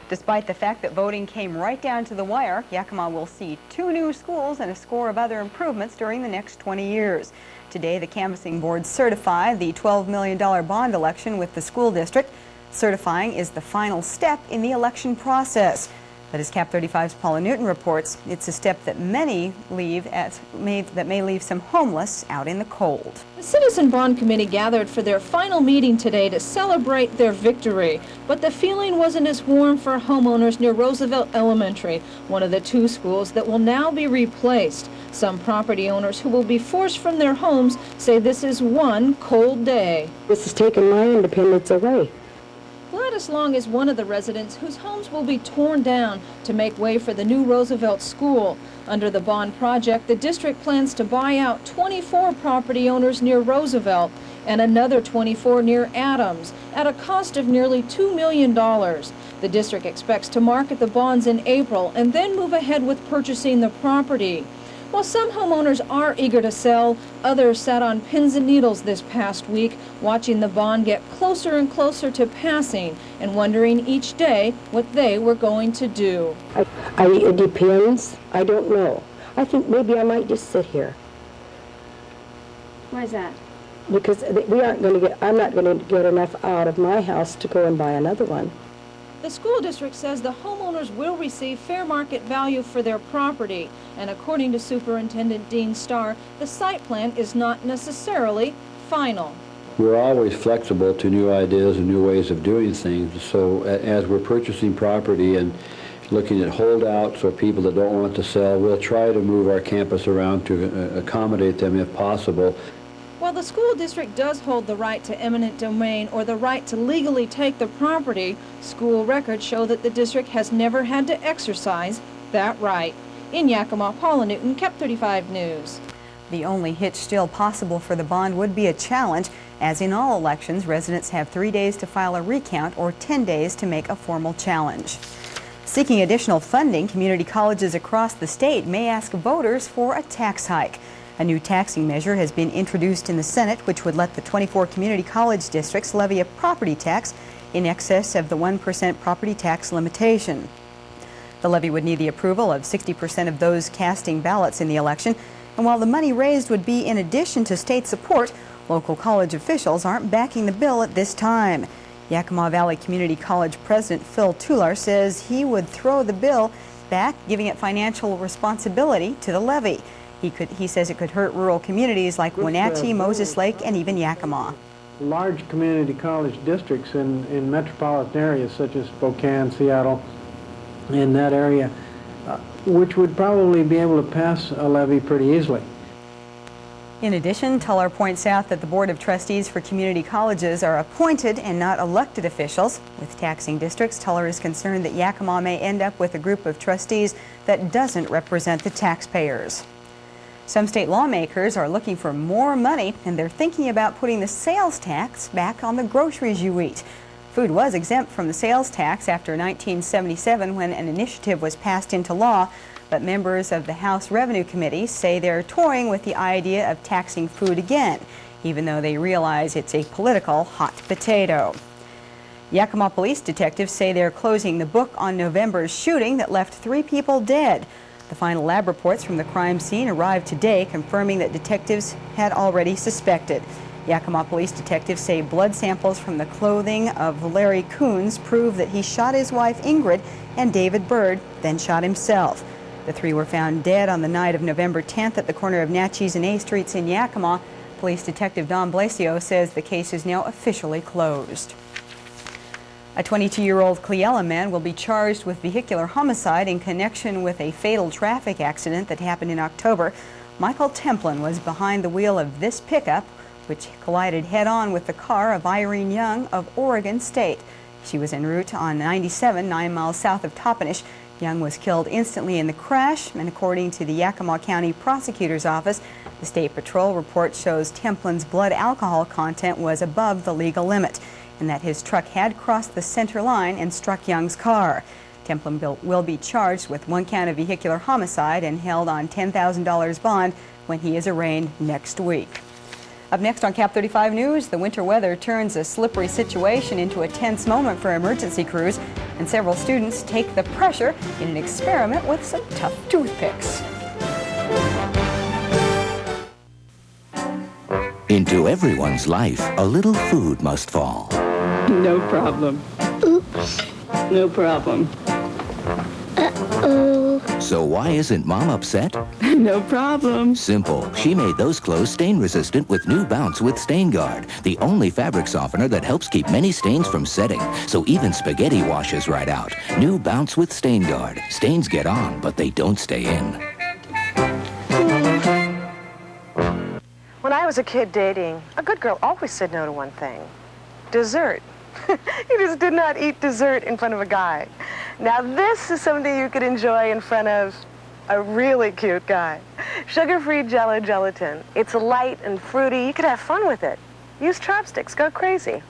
Despite the fact that voting came right down to the wire, Yakima will see 2 new schools and a score of other improvements during the next 20 years. Today, the canvassing board certified the $12 million bond election with the school district. Certifying is the final step in the election process. But as KAPP 35's Paula Newton reports, it's a step that may leave some homeless out in the cold. The Citizen Bond Committee gathered for their final meeting today to celebrate their victory. But the feeling wasn't as warm for homeowners near Roosevelt Elementary, one of the 2 schools that will now be replaced. Some property owners who will be forced from their homes say this is one cold day. This is taking my independence away. Gladys Long is one of the residents whose homes will be torn down to make way for the new Roosevelt School. Under the bond project, the district plans to buy out 24 property owners near Roosevelt and another 24 near Adams at a cost of nearly $2 million. The district expects to market the bonds in April and then move ahead with purchasing the property. While some homeowners are eager to sell, others sat on pins and needles this past week, watching the bond get closer and closer to passing and wondering each day what they were going to do. It depends. I don't know. I think maybe I might just sit here. Why is that? Because I'm not going to get enough out of my house to go and buy another one. The school district says the homeowners will receive fair market value for their property, and according to Superintendent Dean Starr, the site plan is not necessarily final. We're always flexible to new ideas and new ways of doing things, so as we're purchasing property and looking at holdouts or people that don't want to sell, we'll try to move our campus around to accommodate them if possible. While the school district does hold the right to eminent domain or the right to legally take the property, school records show that the district has never had to exercise that right. In Yakima, Paula Newton, KAPP 35 News. The only hitch still possible for the bond would be a challenge. As in all elections, residents have 3 days to file a recount or 10 days to make a formal challenge. Seeking additional funding, community colleges across the state may ask voters for a tax hike. A new taxing measure has been introduced in the Senate, which would let the 24 community college districts levy a property tax in excess of the 1% property tax limitation. The levy would need the approval of 60% of those casting ballots in the election, and while the money raised would be in addition to state support, local college officials aren't backing the bill at this time. Yakima Valley Community College President Phil Tular says he would throw the bill back, giving it financial responsibility to the levy. He says it could hurt rural communities like Wenatchee, Moses Lake, and even Yakima. Large community college districts in metropolitan areas such as Spokane, Seattle, in that area, which would probably be able to pass a levy pretty easily. In addition, Tuller points out that the Board of Trustees for community colleges are appointed and not elected officials. With taxing districts, Tuller is concerned that Yakima may end up with a group of trustees that doesn't represent the taxpayers. Some state lawmakers are looking for more money, and they're thinking about putting the sales tax back on the groceries you eat. Food was exempt from the sales tax after 1977 when an initiative was passed into law, but members of the House Revenue Committee say they're toying with the idea of taxing food again, even though they realize it's a political hot potato. Yakima police detectives say they're closing the book on November's shooting that left 3 people dead. The final lab reports from the crime scene arrived today, confirming that detectives had already suspected. Yakima police detectives say blood samples from the clothing of Larry Coons prove that he shot his wife Ingrid and David Bird, then shot himself. The 3 were found dead on the night of November 10th at the corner of Natchez and A Streets in Yakima. Police Detective Don Blasio says the case is now officially closed. A 22-year-old Cleella man will be charged with vehicular homicide in connection with a fatal traffic accident that happened in October. Michael Templin was behind the wheel of this pickup, which collided head-on with the car of Irene Young of Oregon State. She was en route on 97, 9 miles south of Toppenish. Young was killed instantly in the crash, and according to the Yakima County Prosecutor's Office, the State Patrol report shows Templin's blood alcohol content was above the legal limit, and that his truck had crossed the center line and struck Young's car. Templin will be charged with 1 count of vehicular homicide and held on $10,000 bond when he is arraigned next week. Up next on KAPP 35 News, the winter weather turns a slippery situation into a tense moment for emergency crews, and several students take the pressure in an experiment with some tough toothpicks. Into everyone's life, a little food must fall. No problem. Oops. No problem. Uh-oh. So why isn't Mom upset? No problem. Simple. She made those clothes stain-resistant with new Bounce with Stain Guard, the only fabric softener that helps keep many stains from setting, so even spaghetti washes right out. New Bounce with Stain Guard. Stains get on, but they don't stay in. When I was a kid dating, a good girl always said no to one thing: dessert. You just did not eat dessert in front of a guy. Now this is something you could enjoy in front of a really cute guy. Sugar-free Jell-O gelatin. It's light and fruity. You could have fun with it. Use chopsticks. Go crazy.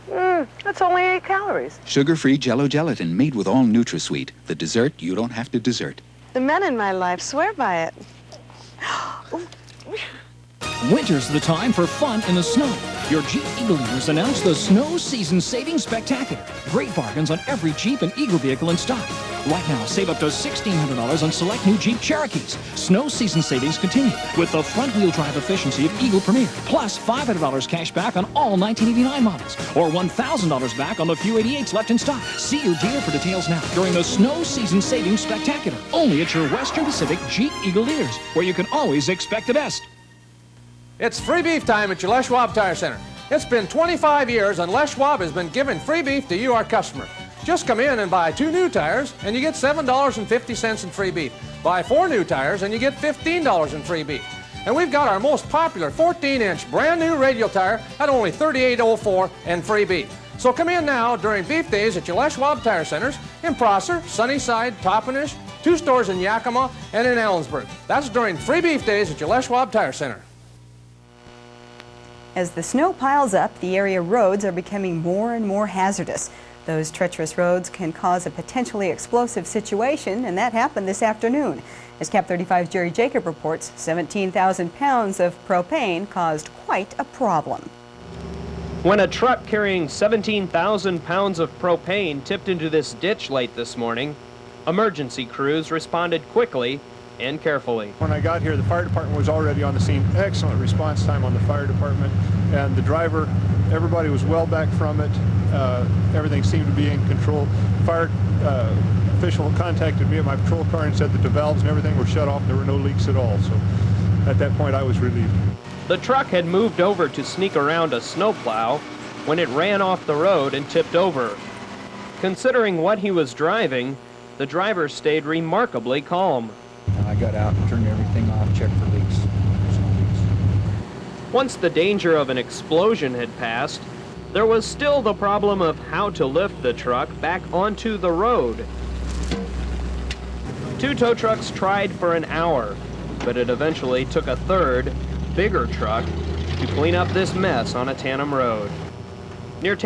That's only 8 calories. Sugar-free Jell-O gelatin made with all NutraSweet. The dessert you don't have to dessert. The men in my life swear by it. Winter's the time for fun in the snow. Your Jeep Eagle dealers announce the Snow Season Savings Spectacular. Great bargains on every Jeep and Eagle vehicle in stock. Right now, save up to $1,600 on select new Jeep Cherokees. Snow Season savings continue with the front-wheel drive efficiency of Eagle Premier, plus $500 cash back on all 1989 models, or $1,000 back on the few 88s left in stock. See your dealer for details now during the Snow Season Savings Spectacular, only at your Western Pacific Jeep Eagle dealers, where you can always expect the best. It's free beef time at your Les Schwab Tire Center. It's been 25 years and Les Schwab has been giving free beef to you, our customer. Just come in and buy 2 new tires and you get $7.50 in free beef. Buy 4 new tires and you get $15 in free beef. And we've got our most popular 14-inch brand new radial tire at only $38.04 and free beef. So come in now during beef days at your Les Schwab Tire Centers in Prosser, Sunnyside, Toppenish, 2 stores in Yakima and in Ellensburg. That's during free beef days at your Les Schwab Tire Center. As the snow piles up, the area roads are becoming more and more hazardous. Those treacherous roads can cause a potentially explosive situation, and that happened this afternoon. As KAPP 35's Jerry Jacob reports, 17,000 pounds of propane caused quite a problem. When a truck carrying 17,000 pounds of propane tipped into this ditch late this morning, emergency crews responded quickly and carefully. When I got here, the fire department was already on the scene. Excellent response time on the fire department, and the driver, everybody was well back from it. Everything seemed to be in control. Fire official contacted me at my patrol car and said that the valves and everything were shut off. There were no leaks at all. So at that point, I was relieved. The truck had moved over to sneak around a snowplow when it ran off the road and tipped over. Considering what he was driving, the driver stayed remarkably calm. I got out and turned everything off, checked for leaks. There's no leaks. Once the danger of an explosion had passed, there was still the problem of how to lift the truck back onto the road. 2 tow trucks tried for an hour, but it eventually took a third, bigger truck to clean up this mess on a Tandem road. Near